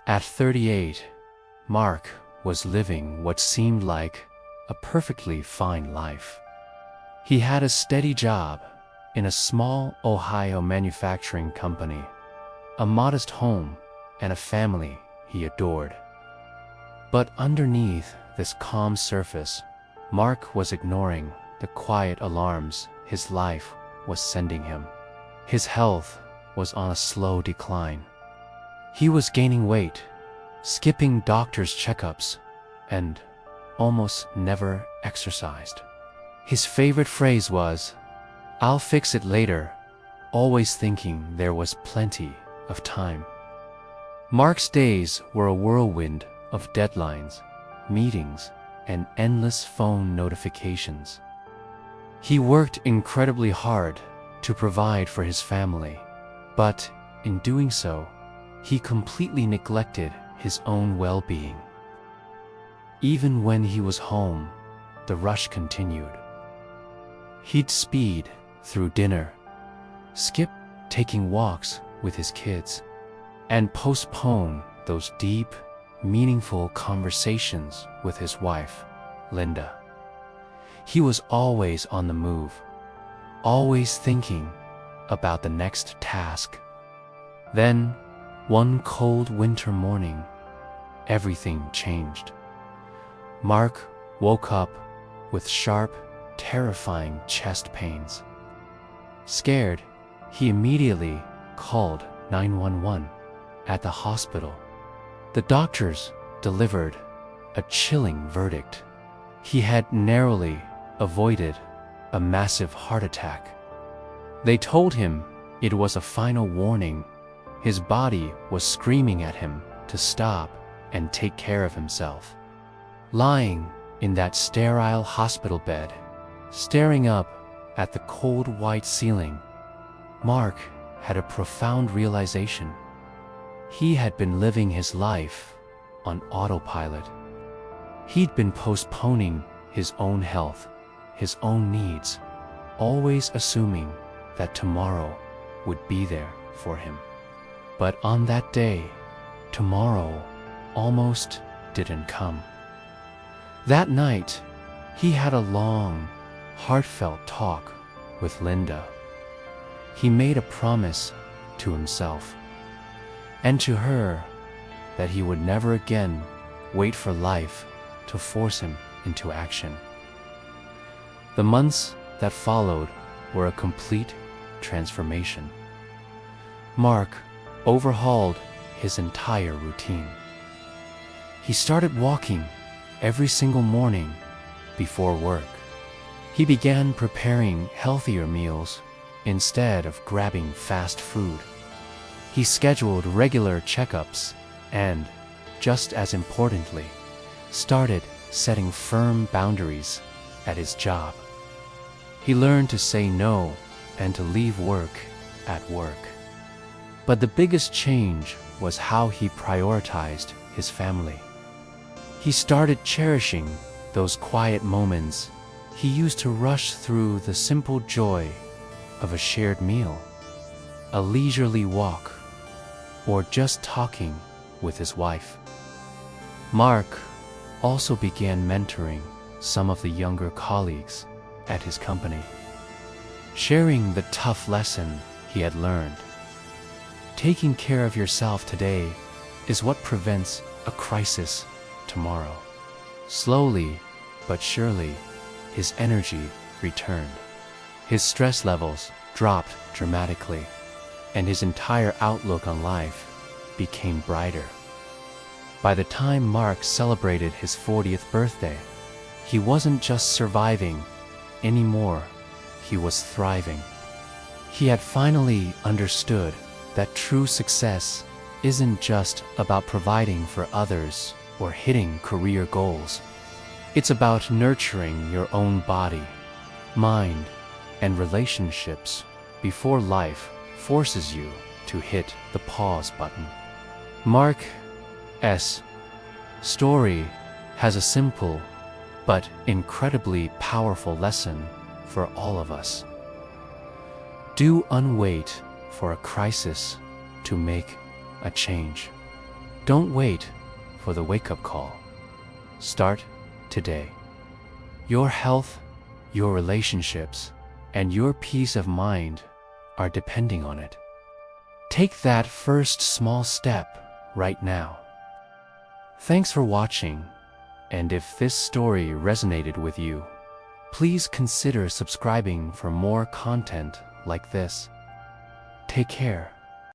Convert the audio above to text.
At 38, Mark was living what seemed like a perfectly fine life. He had a steady job in a small Ohio manufacturing company, a modest home, and a family he adored. But underneath this calm surface, Mark was ignoring the quiet alarms his life was sending him. His health was on a slow decline. He was gaining weight, skipping doctor's checkups, and almost never exercised. His favorite phrase was, "I'll fix it later," always thinking there was plenty of time. Mark's days were a whirlwind of deadlines, meetings, and endless phone notifications. He worked incredibly hard to provide for his family, but in doing so, he completely neglected his own well-being. Even when he was home, the rush continued. He'd speed through dinner, skip taking walks with his kids, and postpone those deep, meaningful conversations with his wife, Linda. He was always on the move, always thinking about the next task. Then, one cold winter morning, everything changed. Mark woke up with sharp, terrifying chest pains. Scared, he immediately called 911 at the hospital. The doctors delivered a chilling verdict. He had narrowly avoided a massive heart attack. They told him it was a final warning. His body was screaming at him to stop and take care of himself. Lying in that sterile hospital bed, staring up at the cold white ceiling, Mark had a profound realization. He had been living his life on autopilot. He'd been postponing his own health, his own needs, always assuming that tomorrow would be there for him. But on that day, tomorrow almost didn't come. That night, he had a long, heartfelt talk with Linda. He made a promise to himself and to her that he would never again wait for life to force him into action. The months that followed were a complete transformation. Mark overhauled his entire routine. He started walking every single morning before work. He began preparing healthier meals instead of grabbing fast food. He scheduled regular checkups and, just as importantly, started setting firm boundaries at his job. He learned to say no and to leave work at work. But the biggest change was how he prioritized his family. He started cherishing those quiet moments he used to rush through, the simple joy of a shared meal, a leisurely walk, or just talking with his wife. Mark also began mentoring some of the younger colleagues at his company, sharing the tough lesson he had learned. Taking care of yourself today is what prevents a crisis tomorrow. Slowly but surely, his energy returned. His stress levels dropped dramatically, and his entire outlook on life became brighter. By the time Mark celebrated his 40th birthday, he wasn't just surviving anymore, he was thriving. He had finally understood that true success isn't just about providing for others or hitting career goals. It's about nurturing your own body, mind, and relationships before life forces you to hit the pause button. Mark's story has a simple but incredibly powerful lesson for all of us. Do not wait for a crisis to make a change. Don't wait for the wake-up call. Start today. Your health, your relationships, and your peace of mind are depending on it. Take that first small step right now. Thanks for watching, and if this story resonated with you, please consider subscribing for more content like this. Take care.